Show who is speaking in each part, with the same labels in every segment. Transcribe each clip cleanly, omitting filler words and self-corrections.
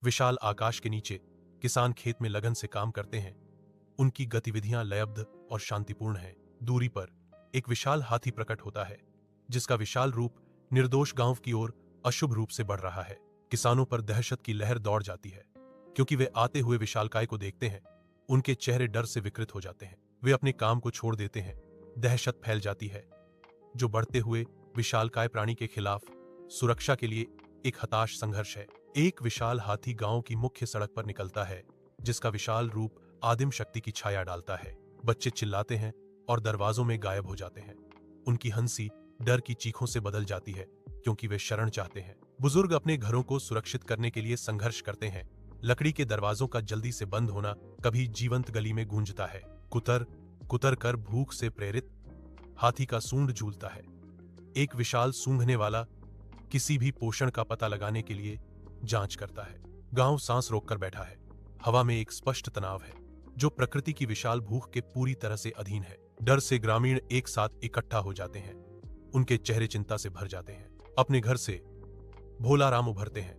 Speaker 1: विशाल आकाश के नीचे किसान खेत में लगन से काम करते हैं। उनकी गतिविधियां लयबद्ध और शांतिपूर्ण हैं। दूरी पर एक विशाल हाथी प्रकट होता है, जिसका विशाल रूप निर्दोष गांव की ओर अशुभ रूप से बढ़ रहा है। किसानों पर दहशत की लहर दौड़ जाती है, क्योंकि वे आते हुए विशालकाय को देखते हैं। उनके चेहरे डर से विकृत हो जाते हैं। वे अपने काम को छोड़ देते हैं। दहशत फैल जाती है, जो बढ़ते हुए विशालकाय प्राणी के खिलाफ सुरक्षा के लिए एक हताश संघर्ष है। एक विशाल हाथी गांव की मुख्य सड़क पर निकलता है, जिसका विशाल रूप आदिम शक्ति की छाया डालता है। बच्चे चिल्लाते हैं और दरवाजों में गायब हो जाते हैं। उनकी हंसी डर की चीखों से बदल जाती है, क्योंकि वे शरण चाहते हैं। बुजुर्ग अपने घरों को सुरक्षित करने के लिए संघर्ष करते हैं। लकड़ी के दरवाजों का जल्दी से बंद होना कभी जीवंत गली में गूंजता है। कुतर कुतर कर भूख से प्रेरित हाथी का सूंड झूलता है। एक विशाल सूंघने वाला किसी भी पोषण का पता लगाने के लिए जांच करता है। गांव सांस रोककर बैठा है। हवा में एक स्पष्ट तनाव है, जो प्रकृति की विशाल भूख के पूरी तरह से अधीन है। डर से ग्रामीण एक साथ इकट्ठा हो जाते हैं। उनके चेहरे चिंता से भर जाते हैं। अपने घर से भोलाराम उभरते हैं,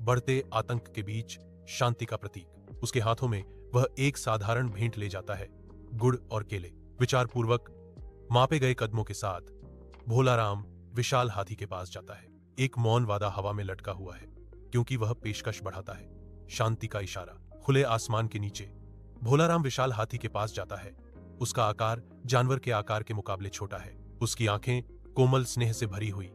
Speaker 1: बढ़ते आतंक के बीच शांति का प्रतीक। उसके हाथों में वह एक साधारण भेंट ले जाता है, गुड़ और केले। विचार पूर्वक मापे गए कदमों के साथ भोलाराम विशाल हाथी के पास जाता है। एक मौन वादा हवा में लटका हुआ है, क्योंकि वह पेशकश बढ़ाता है। शांति का इशारा। खुले आसमान के नीचे भोलाराम विशाल हाथी के पास जाता है। उसका आकार जानवर के आकार के मुकाबले छोटा है। उसकी आंखें कोमल स्नेह से भरी हुई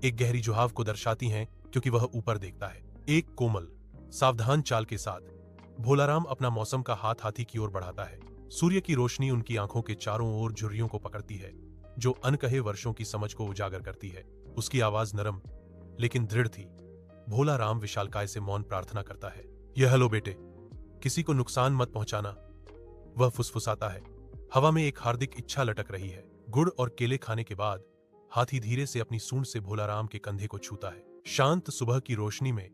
Speaker 1: एक गहरी जुहाव को दर्शाती हैं, क्योंकि वह ऊपर देखता है। एक कोमल सावधान चाल के साथ भोलाराम अपना मौसम का हाथ हाथी की ओर बढ़ाता है। सूर्य की रोशनी उनकी आंखों के चारों ओर झुर्रियों को पकड़ती है, जो अनकहे वर्षों की समझ को उजागर करती है। उसकी आवाज नरम लेकिन दृढ़ थी। भोलाराम विशालकाय से मौन प्रार्थना करता है। यह हेलो बेटे, किसी को नुकसान मत पहुंचाना। वह फुसफुसाता है। हवा में एक हार्दिक इच्छा लटक रही है। गुड़ और केले खाने के बाद हाथी धीरे से अपनी सूंड से भोलाराम के कंधे को छूता है। शांत सुबह की रोशनी में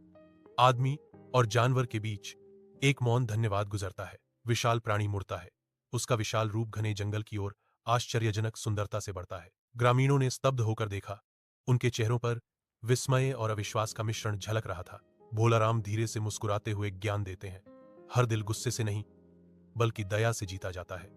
Speaker 1: आदमी और जानवर के बीच एक मौन धन्यवाद गुजरता है। विशाल प्राणी मुड़ता है। उसका विशाल रूप घने जंगल की ओर आश्चर्यजनक सुंदरता से बढ़ता है। ग्रामीणों ने स्तब्ध होकर देखा। उनके चेहरों पर विस्मय और अविश्वास का मिश्रण झलक रहा था। भोलाराम धीरे से मुस्कुराते हुए ज्ञान देते हैं। हर दिल गुस्से से नहीं, बल्कि दया से जीता जाता है।